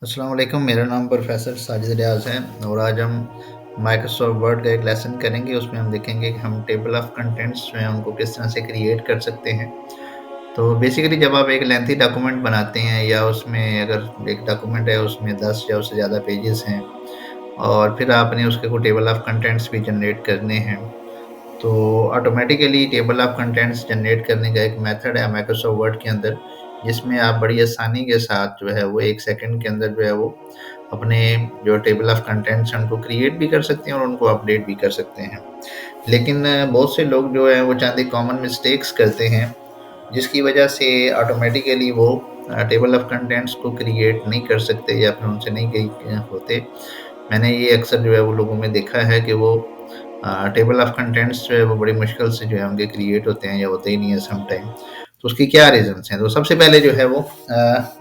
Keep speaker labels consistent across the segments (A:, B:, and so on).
A: अस्सलाम वालेकुम। मेरा नाम प्रोफेसर साजिद रियाज़ है और आज हम माइक्रोसॉफ्ट वर्ड का एक लेसन करेंगे। उसमें हम देखेंगे कि हम टेबल ऑफ कंटेंट्स जो हैं उनको किस तरह से क्रिएट कर सकते हैं। तो बेसिकली जब आप एक लेंथी डॉक्यूमेंट बनाते हैं या उसमें अगर एक डॉक्यूमेंट है उसमें 10 या उससे ज़्यादा पेजेस हैं और फिर आपने उसके को टेबल ऑफ कंटेंट्स भी जनरेट करने हैं, तो automatically table of contents generate करने का एक मेथड है माइक्रोसॉफ्ट वर्ड के अंदर, जिसमें आप बड़ी आसानी के साथ जो है वो 1 सेकंड के अंदर जो है वो अपने जो टेबल ऑफ कंटेंट्स हैं उनको क्रिएट भी कर सकते हैं और उनको अपडेट भी कर सकते हैं। लेकिन बहुत से लोग जो हैं वो चंद एक कॉमन मिस्टेक्स करते हैं, जिसकी वजह से ऑटोमेटिकली वो टेबल ऑफ कंटेंट्स को क्रिएट नहीं कर सकते या फिर उनसे नहीं होते। मैंने ये अक्सर जो है वो लोगों में देखा है कि वो टेबल ऑफ कंटेंट्स जो है वो बड़ी मुश्किल से जो है उनके क्रिएट होते हैं या होते ही नहीं है सम टाइम। तो उसकी क्या रीज़न्स हैं? तो सबसे पहले जो है वो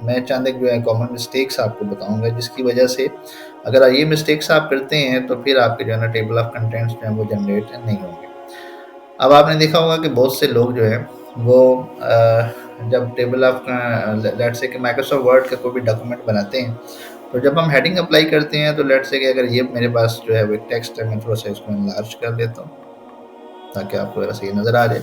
A: मैं चंद एक जो है कॉमन मिस्टेक्स आपको बताऊँगा, जिसकी वजह से अगर ये मिस्टेक्स आप करते हैं तो फिर आपके जो है ना टेबल ऑफ कंटेंट्स जो है वो जनरेट नहीं होंगे। अब आपने देखा होगा कि बहुत से लोग जो हैं वो जब टेबल ऑफ लेट्स से कि माइक्रोसॉफ्ट वर्ड का कोई भी डॉक्यूमेंट बनाते हैं, तो जब हम हेडिंग अप्लाई करते हैं तो लेट्स से कि अगर ये मेरे पास जो है वो एक टेक्स्ट है, मैं थोड़ा-सा इसको एनलार्ज कर देता हूँ ताकि आपको ज़रा सही नज़र आ जाए।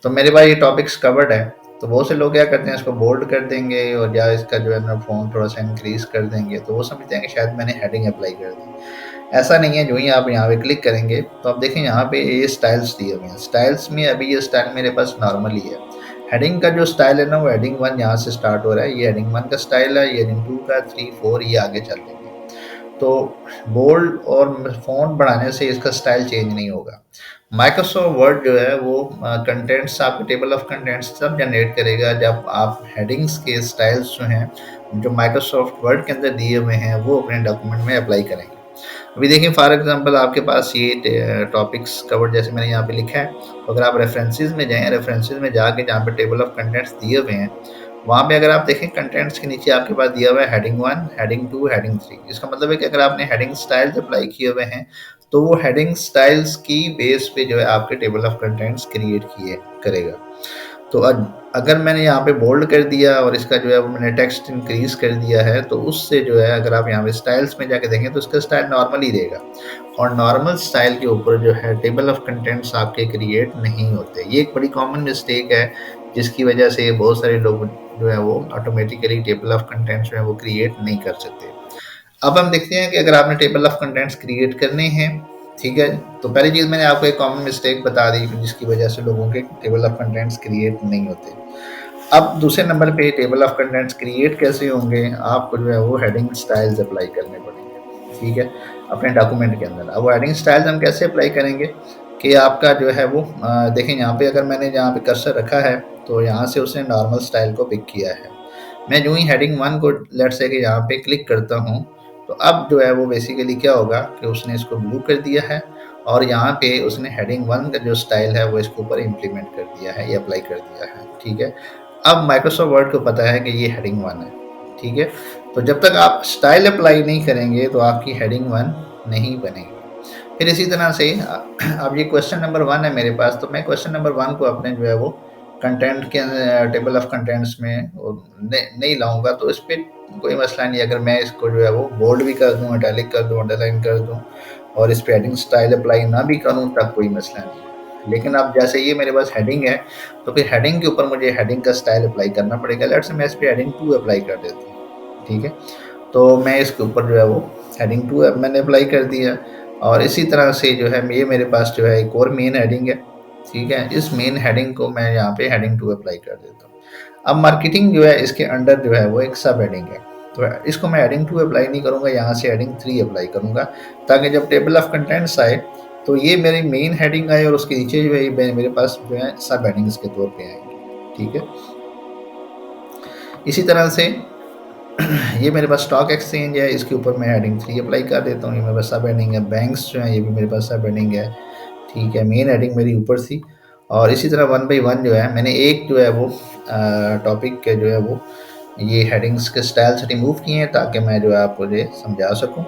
A: तो मेरे पास ये टॉपिक्स कवर्ड है, तो बहुत से लोग क्या करते हैं इसको बोल्ड कर देंगे और या इसका जो है ना फ़ॉन्ट थोड़ा-सा इंक्रीज़ कर देंगे, तो वो समझते हैं कि शायद मैंने हेडिंग अप्लाई कर दी। ऐसा नहीं है, जो ही आप यहाँ पे क्लिक करेंगे तो आप देखें यहाँ पे ये स्टाइल्स दिए हुए हैं। स्टाइल्स में अभी ये स्टाइल मेरे पास नॉर्मल ही है। हेडिंग का जो स्टाइल है ना वो हेडिंग 1 यहाँ से स्टार्ट हो रहा है, ये हेडिंग 1 का स्टाइल है, ये हेडिंग 2 का, 3, 4 ये आगे चल देंगे। तो बोल्ड और फ़ॉन्ट बढ़ाने से इसका स्टाइल चेंज नहीं होगा। माइक्रोसॉफ्ट वर्ड जो है वो कंटेंट्स आपके टेबल ऑफ कंटेंट्स तब जनरेट करेगा जब आप हेडिंग्स के स्टाइल्स जो हैं, जो माइक्रोसॉफ्ट वर्ड के अंदर दिए हुए हैं, वो अपने डॉक्यूमेंट में अप्लाई करेंगे। अभी देखिए फॉर एग्जांपल आपके पास ये टॉपिक्स कवर्ड जैसे मैंने यहाँ पे लिखा है, तो अगर आप रेफरेंसेस में जाएँ, रेफरेंसेस में जाके जहाँ पे टेबल ऑफ कंटेंट्स दिए हुए हैं, वहाँ पे अगर आप देखें कंटेंट्स के नीचे आपके पास दिया हुआ है हेडिंग 1, हेडिंग 2, हेडिंग 3। इसका मतलब है कि अगर आपने हेडिंग स्टाइल्स अप्लाई किए हुए हैं, तो वो हेडिंग स्टाइल्स की बेस पे जो है आपके टेबल ऑफ कंटेंट्स क्रिएट किए करेगा। तो अगर मैंने यहाँ पे बोल्ड कर दिया और इसका जो है वो मैंने टेक्स्ट इंक्रीज कर दिया है, तो उससे जो है अगर आप यहाँ पे स्टाइल्स में जाके देखें तो इसका स्टाइल नॉर्मल ही रहेगा और नॉर्मल स्टाइल के ऊपर जो है टेबल ऑफ कंटेंट्स आपके क्रिएट नहीं होते। ये एक बड़ी कॉमन मिस्टेक है, जिसकी वजह से बहुत सारे लोग जो है वो ऑटोमेटिकली टेबल ऑफ कंटेंट्स जो है वो क्रिएट नहीं कर सकते। अब हम देखते हैं कि अगर आपने टेबल ऑफ कंटेंट्स क्रिएट करने हैं, ठीक है, तो पहली चीज़ मैंने आपको एक कॉमन मिस्टेक बता दी जिसकी वजह से लोगों के टेबल ऑफ कंटेंट्स क्रिएट नहीं होते। अब दूसरे नंबर पे टेबल ऑफ कंटेंट्स क्रिएट कैसे होंगे, आपको जो है वो हेडिंग स्टाइल्स अप्लाई करने पड़ेंगे, ठीक है, अपने डॉक्यूमेंट के अंदर। अब वो हेडिंग स्टाइल्स हम कैसे अप्लाई करेंगे कि आपका जो है वो देखें यहाँ पे अगर मैंने जहाँ पे कर्सर रखा है, तो यहाँ से उसने नॉर्मल स्टाइल को पिक किया है। मैं जो ही हेडिंग 1 को लेट्स से कि यहाँ पे क्लिक करता हूँ, तो अब जो है वो बेसिकली क्या होगा कि उसने इसको ब्लू कर दिया है और यहाँ पे उसने हेडिंग 1 का जो स्टाइल है वो इसके ऊपर इम्प्लीमेंट कर दिया है, ये अप्लाई कर दिया है, ठीक है। अब माइक्रोसॉफ्ट वर्ड को पता है कि ये हेडिंग 1 है, ठीक है। तो जब तक आप स्टाइल अप्लाई नहीं करेंगे तो आपकी हेडिंग 1 नहीं बनेगी। फिर इसी तरह से अब ये क्वेश्चन नंबर 1 है मेरे पास, तो मैं क्वेश्चन नंबर 1 को अपने जो है वो कंटेंट के टेबल ऑफ कंटेंट्स में नहीं लाऊंगा, तो इस पर कोई मसला नहीं। अगर मैं इसको जो है वो बोल्ड भी कर दूं, इटैलिक कर दूं, अंडरलाइन कर दूं और इस पे हेडिंग स्टाइल अप्लाई ना भी करूं, तब कोई मसला नहीं है। लेकिन अब जैसे ये मेरे पास हेडिंग है, तो फिर हेडिंग के ऊपर मुझे हेडिंग का स्टाइल अप्लाई करना पड़ेगा। लेट्स से मैं इस पे हेडिंग 2 अप्लाई कर देता हूँ, ठीक है। तो मैं इसके ऊपर जो है वो हेडिंग 2 मैंने अप्लाई कर दिया और इसी तरह से जो है ये मेरे पास जो है एक और मेन हेडिंग है, ठीक है। इस मेन हेडिंग को मैं यहाँ पे हेडिंग 2 अप्लाई कर देता हूँ। अब मार्केटिंग जो है इसके अंडर जो है वो एक सब हेडिंग है, तो इसको मैं हेडिंग 2 अप्लाई नहीं करूँगा, यहाँ से हेडिंग 3 अप्लाई करूँगा, ताकि जब टेबल ऑफ कंटेंट्स आए तो ये मेरी मेन हेडिंग आए और उसके नीचे जो है मेरे पास जो है सब हेडिंग्स के तौर पे आएंगे, ठीक है। इसी तरह से ये मेरे पास स्टॉक एक्सचेंज है, इसके ऊपर मैं हेडिंग 3 अप्लाई कर देता हूँ, ये मेरे पास सब हेडिंग है। बैंक्स जो है ये भी मेरे पास सब हेडिंग है, ठीक है। मेन हेडिंग मेरी ऊपर थी और इसी तरह 1 बाई 1 जो है मैंने एक जो है वो टॉपिक के जो है वो ये हेडिंग्स के स्टाइल से रिमूव किए हैं, ताकि मैं जो है आपको ये समझा सकूं।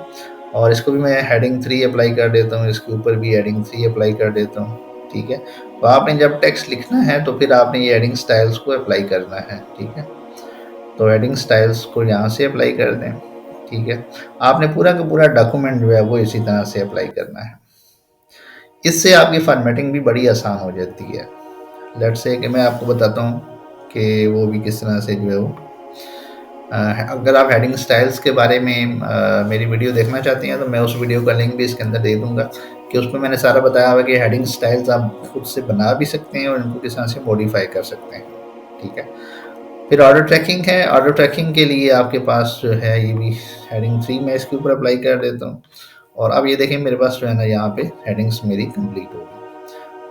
A: और इसको भी मैं हेडिंग 3 अप्लाई कर देता हूँ, इसके ऊपर भी हेडिंग 3 अप्लाई कर देता हूँ, ठीक है। तो आपने जब टेक्स्ट लिखना है तो फिर आपने ये हेडिंग स्टाइल्स को अप्लाई करना है, ठीक है। तो हेडिंग स्टाइल्स को यहाँ से अप्लाई कर दें, ठीक है? आपने पूरा का पूरा डॉक्यूमेंट जो है वो इसी तरह से अप्लाई करना है। इससे आपकी फॉर्मेटिंग भी बड़ी आसान हो जाती है। लेट्स से कि मैं आपको बताता हूँ कि वो भी किस तरह से जो है वो अगर आप हेडिंग स्टाइल्स के बारे में मेरी वीडियो देखना चाहती हैं तो मैं उस वीडियो का लिंक भी इसके अंदर दे दूँगा कि उसमें मैंने सारा बताया हुआ है कि हेडिंग स्टाइल्स आप खुद से बना भी सकते हैं और इनको किस तरह से मॉडिफाई कर सकते हैं, ठीक है? फिर ऑर्डर ट्रैकिंग है। ऑर्डर ट्रैकिंग के लिए आपके पास जो है ये भी हेडिंग 3 मैं इसके ऊपर अप्लाई कर देता हूँ और अब ये देखिए मेरे पास जो है ना यहाँ पे हेडिंग्स मेरी कंप्लीट हो गई।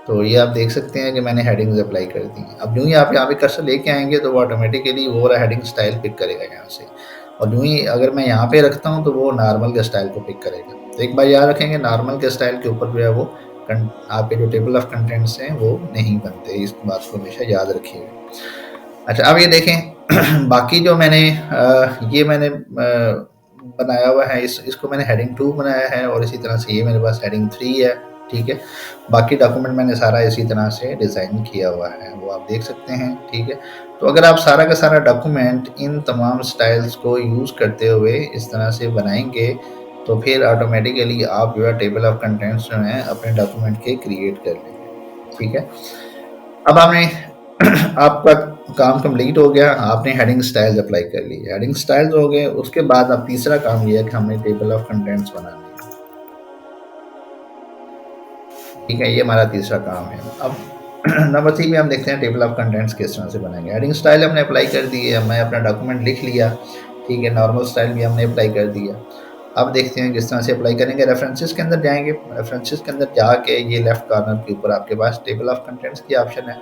A: तो ये आप देख सकते हैं कि मैंने हेडिंग्स अप्लाई कर दी हैं। अब यूँ ही आप यहाँ पे कर्सर लेके आएँगे तो वो ऑटोमेटिकली वो वाला हेडिंग स्टाइल पिक करेगा यहाँ से और यूँ ही अगर मैं यहाँ पे रखता हूँ तो वो नॉर्मल के स्टाइल को पिक करेगा। तो एक बार याद रखेंगे नॉर्मल के स्टाइल के ऊपर जो है वो आपके जो टेबल ऑफ कंटेंट्स हैं वो नहीं बनते, इस बात को हमेशा याद रखिएगा। अच्छा अब ये देखें बाकी जो मैंने ये मैंने बनाया हुआ है इसको मैंने हेडिंग 2 बनाया है और इसी तरह से ये मेरे पास हेडिंग 3 है, ठीक है? बाकी डॉक्यूमेंट मैंने सारा इसी तरह से डिज़ाइन किया हुआ है, वो आप देख सकते हैं, ठीक है? तो अगर आप सारा का सारा डॉक्यूमेंट इन तमाम स्टाइल्स को यूज़ करते हुए इस तरह से बनाएँगे, तो फिर ऑटोमेटिकली आप जो है टेबल ऑफ कंटेंट्स जो हैं अपने डॉक्यूमेंट के क्रिएट कर लेंगे, ठीक है? अब आपने आपका काम कंप्लीट हो गया, आपने हेडिंग स्टाइल्स अप्लाई कर ली। हेडिंग स्टाइल्स हो गए, उसके बाद अब तीसरा काम ये है कि हमने टेबल ऑफ कंटेंट्स बनानी है। ठीक है, ये हमारा तीसरा काम है। अब नंबर 3 में हम देखते हैं टेबल ऑफ कंटेंट्स किस तरह से बनाएंगे। हेडिंग स्टाइल हमने अप्लाई कर दी है, मैं अपना डॉक्यूमेंट लिख लिया, ठीक है, नॉर्मल स्टाइल भी हमने अप्लाई कर दिया। अब देखते हैं किस तरह से अप्लाई करेंगे। रेफरेंसेस के अंदर जाएंगे, रेफरेंसेस के अंदर जाके ये लेफ्ट कॉर्नर के ऊपर आपके पास टेबल ऑफ कंटेंट्स की ऑप्शन है।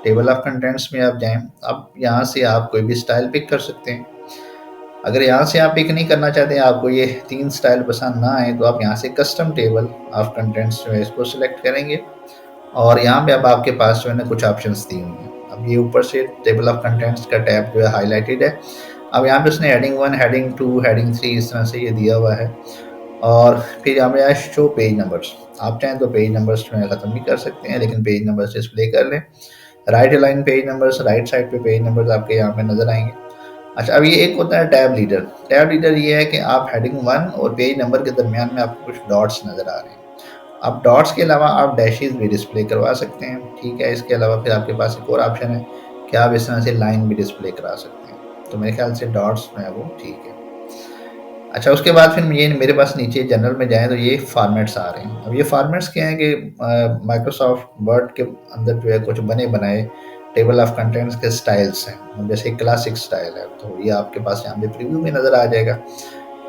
A: टेबल ऑफ कंटेंट्स में आप जाएं, अब यहाँ से आप कोई भी स्टाइल पिक कर सकते हैं। अगर यहाँ से आप पिक नहीं करना चाहते, आपको ये 3 स्टाइल पसंद ना आए, तो आप यहाँ से कस्टम टेबल ऑफ कंटेंट्स जो है इसको सिलेक्ट करेंगे और यहाँ पे अब आपके पास जो है ना कुछ ऑप्शंस दी हुई हैं। अब ये ऊपर से टेबल ऑफ कंटेंट्स का टैब जो है हाईलाइटेड है। अब यहाँ पे उसने हेडिंग 1, हेडिंग 2, हेडिंग 3 इस तरह से ये दिया हुआ है और फिर यहाँ पे आया शो पेज नंबर्स। आप चाहें तो पेज नंबर्स जो है ख़त्म भी कर सकते हैं, लेकिन पेज नंबर्स डिस्प्ले कर लें। Right align page numbers, right side पे पेज नंबर्स आपके यहाँ पे नज़र आएंगे। अच्छा, अब ये एक होता है टैब लीडर। टैब लीडर ये है कि आप हेडिंग 1 और पेज नंबर के दरमियान में आपको कुछ डॉट्स नज़र आ रहे हैं। अब डॉट्स के अलावा आप डैशेस भी डिस्प्ले करवा सकते हैं, ठीक है? इसके अलावा फिर आपके पास एक और ऑप्शन है कि आप इस तरह से लाइन भी डिस्प्ले करा सकते हैं। तो मेरे ख्याल से डॉट्स जो है वो ठीक है। अच्छा, उसके बाद फिर ये मेरे पास नीचे जनरल में जाएँ तो ये फॉर्मेट्स आ रहे हैं। अब ये फॉर्मेट्स क्या हैं कि माइक्रोसॉफ्ट वर्ड के अंदर जो है कुछ बने बनाए टेबल ऑफ कंटेंट्स के स्टाइल्स हैं। जैसे क्लासिक स्टाइल है, तो ये आपके पास यहाँ पे प्रीव्यू में नज़र आ जाएगा।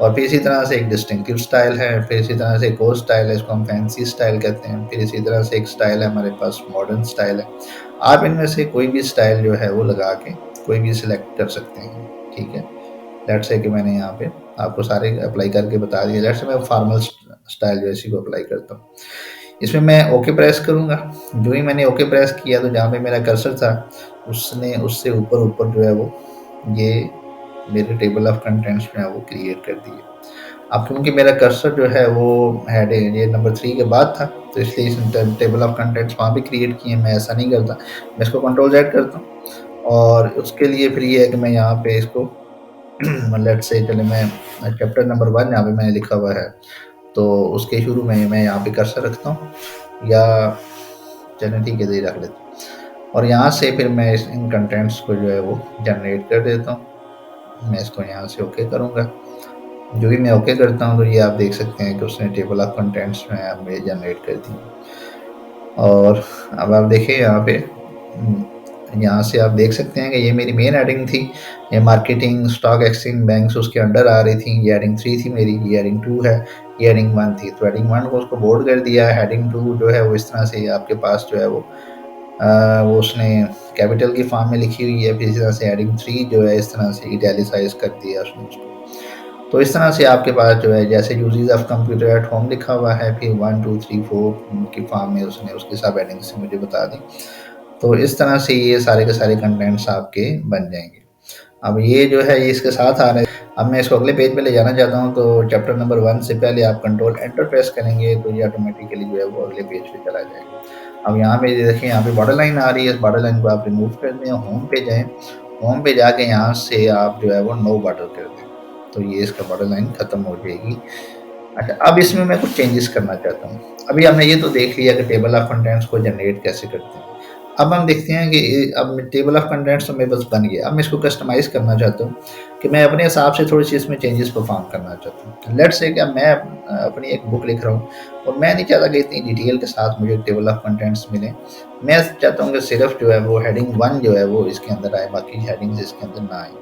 A: और फिर इसी तरह से एक डिस्टिंक्टिव स्टाइल है, फिर इसी तरह से एक और स्टाइल है, इसको हम फैंसी स्टाइल कहते हैं। फिर इसी तरह से एक स्टाइल है हमारे पास मॉडर्न स्टाइल है। आप इनमें से कोई भी स्टाइल जो है वो लगा के कोई भी सिलेक्ट कर सकते हैं, ठीक है? लेट्स से कि मैंने यहाँ पे आपको सारे अप्लाई करके बता दिए। लेट्स से मैं फॉर्मल स्टाइल जो है इसी को अप्लाई करता हूँ। इसमें मैं ओके प्रेस करूँगा। जो ही मैंने ओके प्रेस किया तो जहाँ पे मेरा कर्सर था उसने उससे ऊपर ऊपर जो है वो ये मेरे टेबल ऑफ कंटेंट्स जो है वो क्रिएट कर दिए। अब क्योंकि मेरा कर्सर जो है वो हेड ये नंबर 3 के बाद था, तो इसलिए इस टेबल ऑफ कंटेंट्स वहाँ पे क्रिएट किए। मैं ऐसा नहीं करता, मैं इसको कंट्रोल Z करता हूँ और उसके लिए फिर ये है कि मैं यहाँ पे इसको लेट्स से चले मैं चैप्टर नंबर 1 यहाँ पे मैंने लिखा हुआ है, तो उसके शुरू में मैं यहाँ पे कर्सर रखता हूँ या चलें ठीक है, ये रख लेता हूँ और यहाँ से फिर मैं इन कंटेंट्स को जो है वो जनरेट कर देता हूँ। मैं इसको यहाँ से ओके करूँगा। जो भी मैं ओके करता हूँ तो ये आप देख सकते हैं कि उसने टेबल ऑफ कंटेंट्स जो है हमें जनरेट कर दी। और अब आप देखिए यहाँ पे यहाँ से आप देख सकते हैं कि ये मेरी मेन हेडिंग थी। ये मार्केटिंग, स्टॉक एक्सचेंज, बैंक्स उसके अंडर आ रही थी। ये हेडिंग 3 थी मेरी, ये हेडिंग 2 है, ये हेडिंग 1 थी। तो हेडिंग 1 को उसको बोल्ड कर दिया। हेडिंग 2 जो है वो इस तरह से आपके पास जो है वो उसने कैपिटल की फॉर्म में लिखी हुई है। फिर इस तरह से हेडिंग 3 जो है इस तरह से इटैलिसाइज कर दिया उसने उसको। तो इस तरह से आपके पास जो है जैसे uses of computer at home लिखा हुआ है, फिर 1 2 3 4 की फॉर्म में उसने उसकी सब हेडिंग से मुझे बता दी। तो इस तरह से ये सारे के सारे कंटेंट्स आपके बन जाएंगे। अब ये जो है ये इसके साथ आ रहे हैं। अब मैं इसको अगले पेज पे ले जाना चाहता हूँ, तो चैप्टर नंबर 1 से पहले आप कंट्रोल एंटर प्रेस करेंगे तो ये ऑटोमेटिकली जो है वो अगले पेज पे चला जाएगा। अब यहाँ पे देखिए, यहाँ पे बॉर्डर लाइन आ रही है। इस बॉर्डर लाइन को आप रिमूव कर दें, होम पे जाएँ। होम पे जाके यहाँ से आप जो है वो नो बॉर्डर कर दें, तो ये इसका बॉर्डर लाइन खत्म हो जाएगी। अच्छा, अब इसमें मैं कुछ चेंजेस करना चाहता हूँ। अभी हमने ये तो देख लिया कि टेबल ऑफ कंटेंट्स को जनरेट कैसे करते हैं। अब हम देखते हैं कि अब टेबल ऑफ कंटेंट्स तो मेरे पास बन गया। अब मैं इसको कस्टमाइज़ करना चाहता हूँ कि मैं अपने हिसाब से थोड़ी-सी इसमें चेंजेस परफ़ॉर्म करना चाहता हूँ। लेट्स से कि मैं अपनी एक बुक लिख रहा हूँ और मैं नहीं चाहता कि इतनी डिटेल के साथ मुझे टेबल ऑफ कंटेंट्स मिलें। मैं चाहता हूँ कि सिर्फ़ जो है वो हेडिंग 1 जो है वो इसके अंदर आए, बाकी हेडिंग्स इसके अंदर ना आएँ।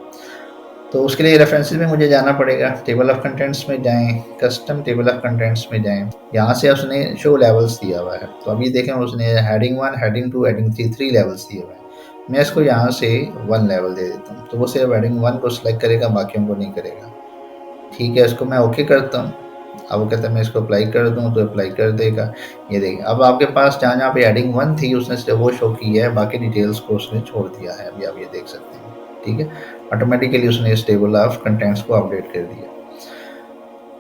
A: तो उसके लिए रेफरेंसेस में मुझे जाना पड़ेगा, टेबल ऑफ कंटेंट्स में जाएँ, कस्टम टेबल ऑफ कंटेंट्स में जाएँ। यहाँ से उसने शो लेवल्स दिया हुआ है। तो अभी देखें उसने हेडिंग 1, हेडिंग 2, हेडिंग 3 लेवल्स दिए हुए हैं। मैं इसको यहाँ से 1 लेवल दे देता हूँ। तो वो सिर्फ हेडिंग 1 को सिलेक्ट करेगा, बाकियों को नहीं करेगा। ठीक है, इसको मैं ओके करता हूँ। अब वो कहता है मैं इसको अप्लाई कर दूँ तो अप्लाई कर देगा। ये देखिए, अब आपके पास जहाँ-जहाँ पे हेडिंग 1 थी उसने सिर्फ वो शो की है, बाकी डिटेल्स को उसने छोड़ दिया है। अभी आप ये देख सकते हैं। ठीक है, ऑटोमेटिकली उसने इस टेबल ऑफ कंटेंट्स को अपडेट कर दिया।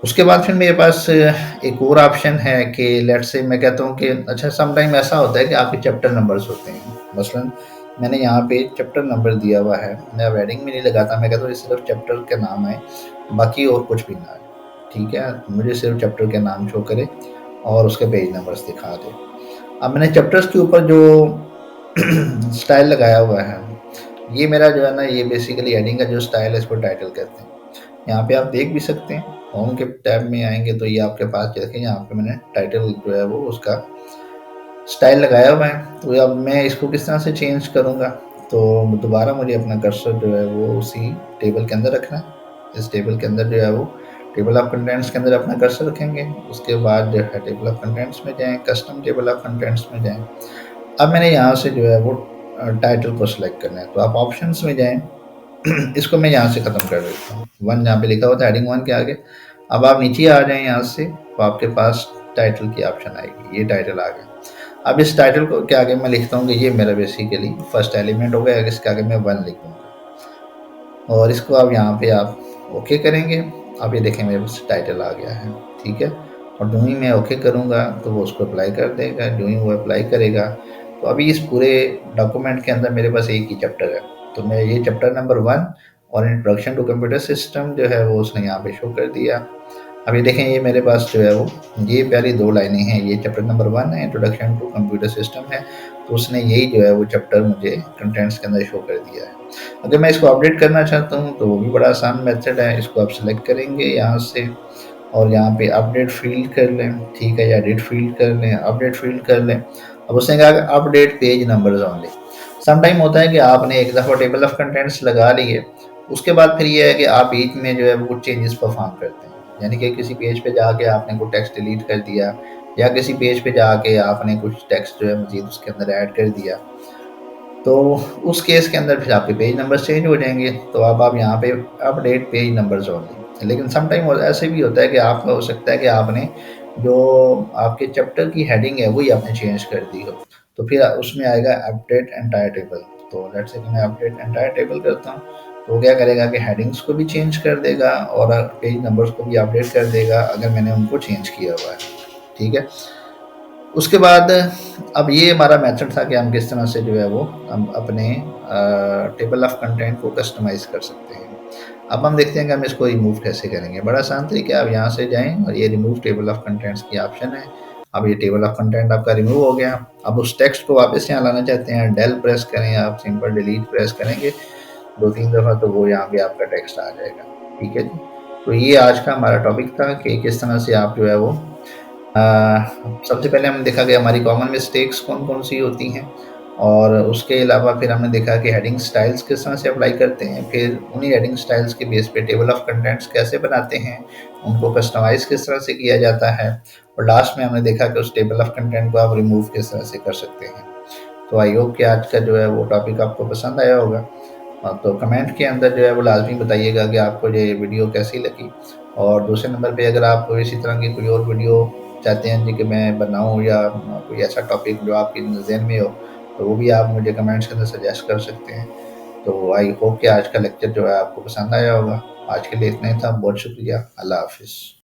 A: उसके बाद फिर मेरे पास एक और ऑप्शन है कि लेट्स से मैं कहता हूँ कि अच्छा, सम टाइम ऐसा होता है कि आपके चैप्टर नंबर्स होते हैं। मसलन मैंने यहाँ पे चैप्टर नंबर दिया हुआ है, मैं अब हेडिंग में नहीं लगाता, मैं कहता हूँ सिर्फ चैप्टर के नाम आए, बाकी और कुछ भी ना आए। ठीक है, मुझे सिर्फ चैप्टर के नाम शो करे और उसके पेज नंबर्स दिखा दे। अब मैंने चैप्टर्स के ऊपर जो स्टाइल लगाया हुआ है, ये मेरा जो है ना, ये बेसिकली हेडिंग का जो स्टाइल है इसको टाइटल कहते हैं। यहाँ पे आप देख भी सकते हैं, होम के टैब में आएंगे तो ये आपके पास देखें, यहाँ पे मैंने टाइटल जो है वो उसका स्टाइल लगाया हुआ है। तो अब मैं इसको किस तरह से चेंज करूँगा, तो दोबारा मुझे अपना कर्सर जो है वो उसी टेबल के अंदर रखना है। इस टेबल के अंदर जो है वो टेबल ऑफ कंटेंट्स के अंदर अपना कर्सर रखेंगे। उसके बाद जो है टेबल ऑफ कंटेंट्स में जाएँ, कस्टम टेबल ऑफ कंटेंट्स में जाएँ। अब मैंने यहाँ से जो है वो टाइटल को सिलेक्ट करना है, तो आप ऑप्शंस में जाएँ। इसको मैं यहाँ से ख़त्म कर देता हूँ। 1 यहाँ पे लिखा हुआ था हेडिंग 1 के आगे। अब आप नीचे आ जाएँ यहाँ से, तो आपके पास टाइटल की ऑप्शन आएगी। ये टाइटल आ गया। अब इस टाइटल को के आगे मैं लिखता हूँ कि ये मेरा बेसिकली फर्स्ट एलिमेंट हो गया। इसके आगे मैं 1 लिखूँगा और इसको अब यहाँ पे आप ओके करेंगे। अब ये देखें मेरे पास टाइटल आ गया है। ठीक है, और जो ही मैं ओके करूँगा तो वो उसको अप्लाई कर देगा। जो ही वो अप्लाई करेगा तो अभी इस पूरे डॉक्यूमेंट के अंदर मेरे पास एक ही चैप्टर है। तो मैं ये चैप्टर नंबर 1 और इंट्रोडक्शन टू कंप्यूटर सिस्टम जो है वो उसने यहाँ पे शो कर दिया। अभी देखें ये मेरे पास जो है वो ये पहली 2 लाइनें हैं, ये चैप्टर नंबर 1 है, इंट्रोडक्शन टू कंप्यूटर सिस्टम है। तो उसने यही जो है वो चैप्टर मुझे कंटेंट्स के अंदर शो कर दिया है। अगर मैं इसको अपडेट करना चाहता हूँ तो वो भी बड़ा आसान मेथड है। इसको आप सेलेक्ट करेंगे यहाँ से और यहाँ पे अपडेट फील्ड कर लें। ठीक है, या एडिट फील्ड कर लें, अपडेट फील्ड कर लें। अब उसने कहा कि update page numbers only. Some time होता है कि आपने एक दफ़ा टेबल ऑफ कंटेंट्स लगा लिए, उसके बाद फिर ये है कि आप बीच में जो है वो कुछ चेंजेस परफॉर्म करते हैं। यानी कि किसी पेज पे जाके आपने कुछ टेक्स्ट डिलीट कर दिया, या किसी पेज पे जाके आपने कुछ टेक्स्ट जो है मज़ीद उसके अंदर ऐड कर दिया, तो उस केस के अंदर फिर आपके पेज नंबर्स चेंज हो जाएंगे। तो अब आप यहाँ पे अपडेट पेज नंबर्स ओनली। लेकिन सम टाइम ऐसे भी होता है कि आपका हो सकता है कि आपने जो आपके चैप्टर की हेडिंग है वही आपने चेंज कर दी हो, तो फिर उसमें आएगा अपडेट एंटायर टेबल। तो लेट्स से कि मैं अपडेट एंटायर टेबल करता हूँ, तो वो क्या करेगा कि हेडिंग्स को भी चेंज कर देगा और पेज नंबर्स को भी अपडेट कर देगा अगर मैंने उनको चेंज किया हुआ है। ठीक है, उसके बाद अब ये हमारा मेथड था कि हम किस तरह से जो है वो हम अपने टेबल ऑफ कंटेंट को कस्टमाइज़ कर सकते हैं। अब हम देखते हैं कि हम इसको रिमूव कैसे करेंगे। बड़ा आसान तरीका है, आप यहाँ से जाएँ और ये रिमूव टेबल ऑफ कंटेंट्स की ऑप्शन है। अब ये टेबल ऑफ कंटेंट आपका रिमूव हो गया। अब उस टेक्स्ट को वापस यहाँ लाना चाहते हैं, डेल प्रेस करें, आप सिंपल डिलीट प्रेस करेंगे 2-3 दफ़ा, तो वो यहाँ पे आपका टेक्स्ट आ जाएगा। ठीक है जी। तो ये आज का हमारा टॉपिक था कि किस तरह से आप जो है वो सबसे पहले हमने देखा कि हमारी कॉमन मिस्टेक्स कौन-कौन सी होती हैं, और उसके अलावा फिर हमने देखा कि हेडिंग स्टाइल्स किस तरह से अप्लाई करते हैं। फिर उन्हीं हेडिंग स्टाइल्स के बेस पे टेबल ऑफ कंटेंट्स कैसे बनाते हैं, उनको कस्टमाइज़ किस तरह से किया जाता है, और लास्ट में हमने देखा कि उस टेबल ऑफ कंटेंट को आप रिमूव किस तरह से कर सकते हैं। तो आई होप कि आज का जो है वो टॉपिक आपको पसंद आया होगा। तो कमेंट के अंदर जो है वो लाज़मी बताइएगा कि आपको ये वीडियो कैसी लगी। और दूसरे नंबर पे अगर आप इसी तरह की कोई और वीडियो चाहते हैं जी कि मैं बनाऊँ, या कोई ऐसा टॉपिक जो आपके ज़हन में हो, तो वो भी आप मुझे कमेंट्स के अंदर सजेस्ट कर सकते हैं। तो आई होप कि आज का लेक्चर जो है आपको पसंद आया होगा। आज के लिए इतना ही था। बहुत शुक्रिया। अल्लाह हाफ़िज़।